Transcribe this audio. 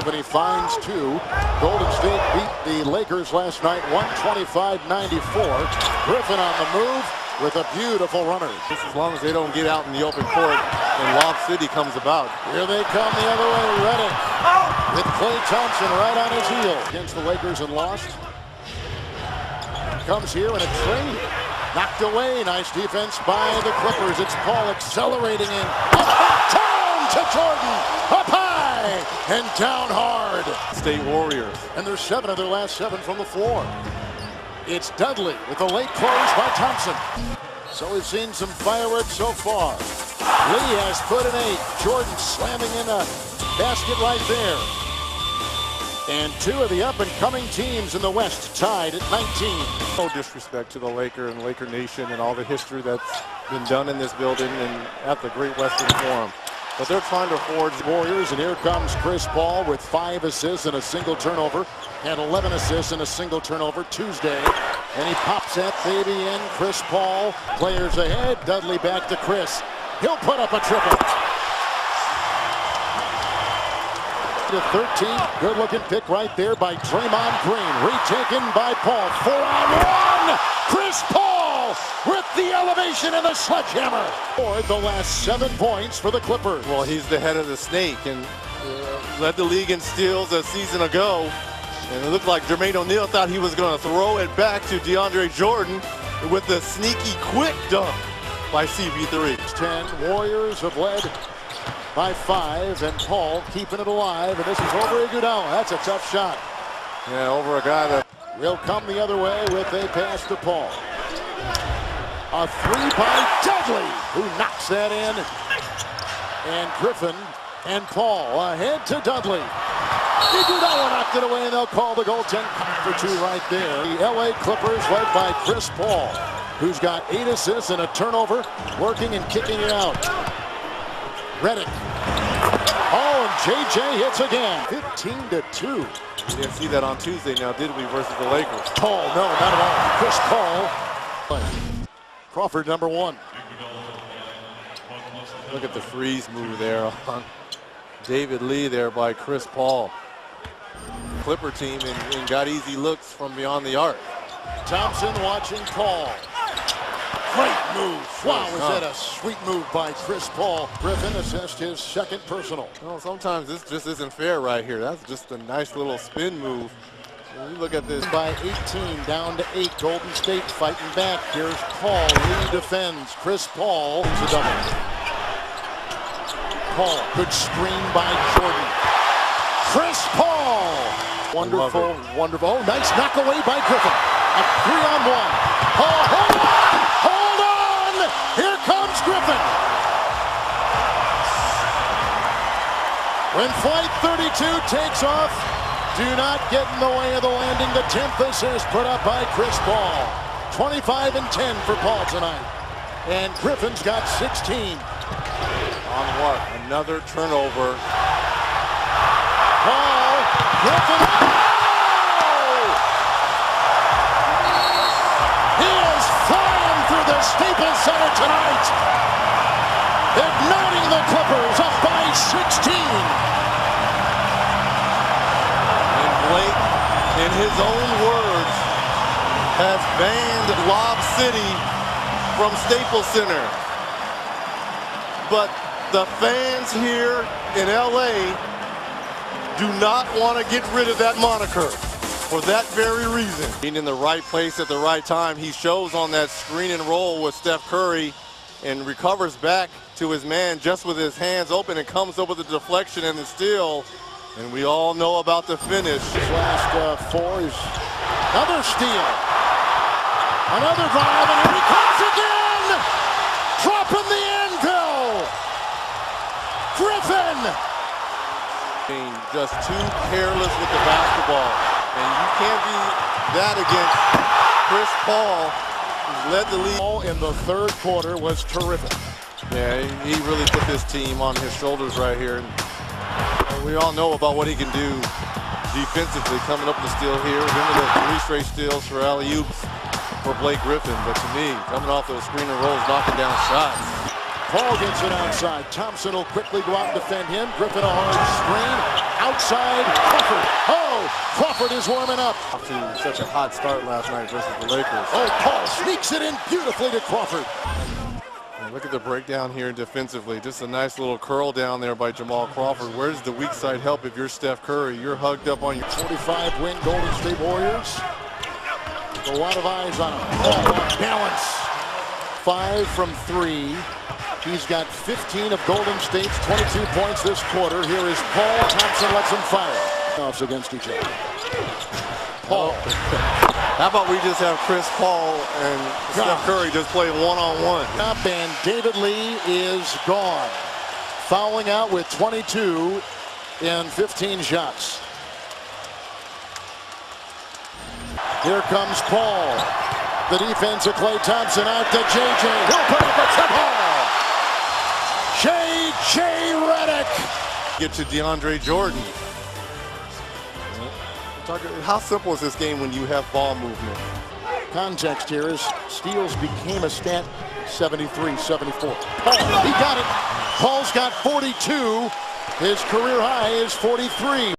but he finds two. Golden State beat the Lakers last night 125-94. Griffin on the move with a beautiful runner. Just as long as they don't get out in the open court and Lob City comes about. Here they come the other way. Redick with Klay Thompson right on his heel against the Lakers and lost. Comes here in a trade. Knocked away. Nice defense by the Clippers. It's Paul accelerating in. Up down to Jordan. Up high and down hard. State Warriors. And there's 7 of their last 7 from the floor. It's Dudley with a late close by Thompson. So we've seen some fireworks so far. Lee has put an 8. Jordan slamming in a basket right there. And 2 of the up-and-coming teams in the West tied at 19. No disrespect to the Laker and Laker Nation and all the history that's been done in this building and at the Great Western Forum. But they're trying to forge Warriors, and here comes Chris Paul with 5 assists and a single turnover. Had 11 assists and a single turnover Tuesday. And he pops that baby in. Chris Paul, players ahead. Dudley back to Chris. He'll put up a triple. To 13, good-looking pick right there by Draymond Green. Retaken by Paul. 4-on-1. Chris Paul with the elevation and the sledgehammer. For the last 7 points for the Clippers. Well, he's the head of the snake and led the league in steals a season ago. And it looked like Jermaine O'Neal thought he was going to throw it back to DeAndre Jordan with the sneaky quick dunk by CP3. 10 Warriors have led by 5, and Paul keeping it alive, and this is over Iguodala. That's a tough shot. Yeah, over a guy that will come the other way with a pass to Paul. A 3 by Dudley, who knocks that in. And Griffin and Paul ahead to Dudley. Iguodala knocked it away, and they'll call the goaltend for 2 right there. The LA Clippers led by Chris Paul, who's got 8 assists and a turnover, working and kicking it out. Redick. Oh, and JJ hits again. 15-2. We didn't see that on Tuesday now, did we, versus the Lakers? Paul, no, not at all. Chris Paul. Crawford, number 1. Look at the freeze move there on David Lee there by Chris Paul. Clipper team and got easy looks from beyond the arc. Thompson watching Paul. Great move. Wow, was that a sweet move by Chris Paul. Griffin assessed his 2nd personal. Well, sometimes this just isn't fair right here. That's just a nice little spin move. When you look at this. By 18, down to 8. Golden State fighting back. Here's Paul. Lee defends. Chris Paul is a double. Paul, good screen by Jordan. Chris Paul. Wonderful, wonderful. Oh, nice knock away by Griffin. A 3-on-1. Paul, hold on! Hold on! Here comes Griffin. When Flight 32 takes off, do not get in the way of the landing. The 10th assist put up by Chris Paul. 25 and 10 for Paul tonight. And Griffin's got 16. On what? Another turnover. Paul, Griffin. Oh! He is flying through the Staples Center tonight. Igniting the Clippers up by 16. And Blake, in his own words, has banned Lob City from Staples Center. But the fans here in LA do not want to get rid of that moniker for that very reason. Being in the right place at the right time, he shows on that screen and roll with Steph Curry and recovers back to his man just with his hands open and comes up with a deflection and the steal. And we all know about the finish. His last 4 is another steal. Another drive, and here he comes again! Dropping the anvil! Griffin! Being just too careless with the basketball. And you can't be that against Chris Paul, who's led the league. Paul in the 3rd quarter was terrific. Yeah, he really put this team on his shoulders right here. And we all know about what he can do defensively, coming up with the steal here. Remember the 3 straight steals for alley-oops for Blake Griffin. But to me, coming off those screen and rolls, knocking down shots. Paul gets it outside. Thompson will quickly go out and defend him. Griffin a hard screen. outside Crawford. Oh, Crawford is warming up. To such a hot start last night versus the Lakers. Oh, Paul sneaks it in beautifully to Crawford. And look at the breakdown here defensively. Just a nice little curl down there by Jamal Crawford. Where's the weak side help if you're Steph Curry? You're hugged up on your 45-win Golden State Warriors. A lot of eyes on him. Oh, off balance. 5 from 3. He's got 15 of Golden State's 22 points this quarter. Here is Paul. Thompson lets him fire. Offs against each other. Paul. How about we just have Chris Paul and Steph Curry just play one-on-one? Up, and David Lee is gone. Fouling out with 22 in 15 shots. Here comes Paul. The defense of Klay Thompson out to JJ. He'll put up a triple. J.J. Redick. Get to DeAndre Jordan. How simple is this game when you have ball movement? Context here is steals became a stat 73-74. Paul, he got it. Paul's got 42. His career high is 43.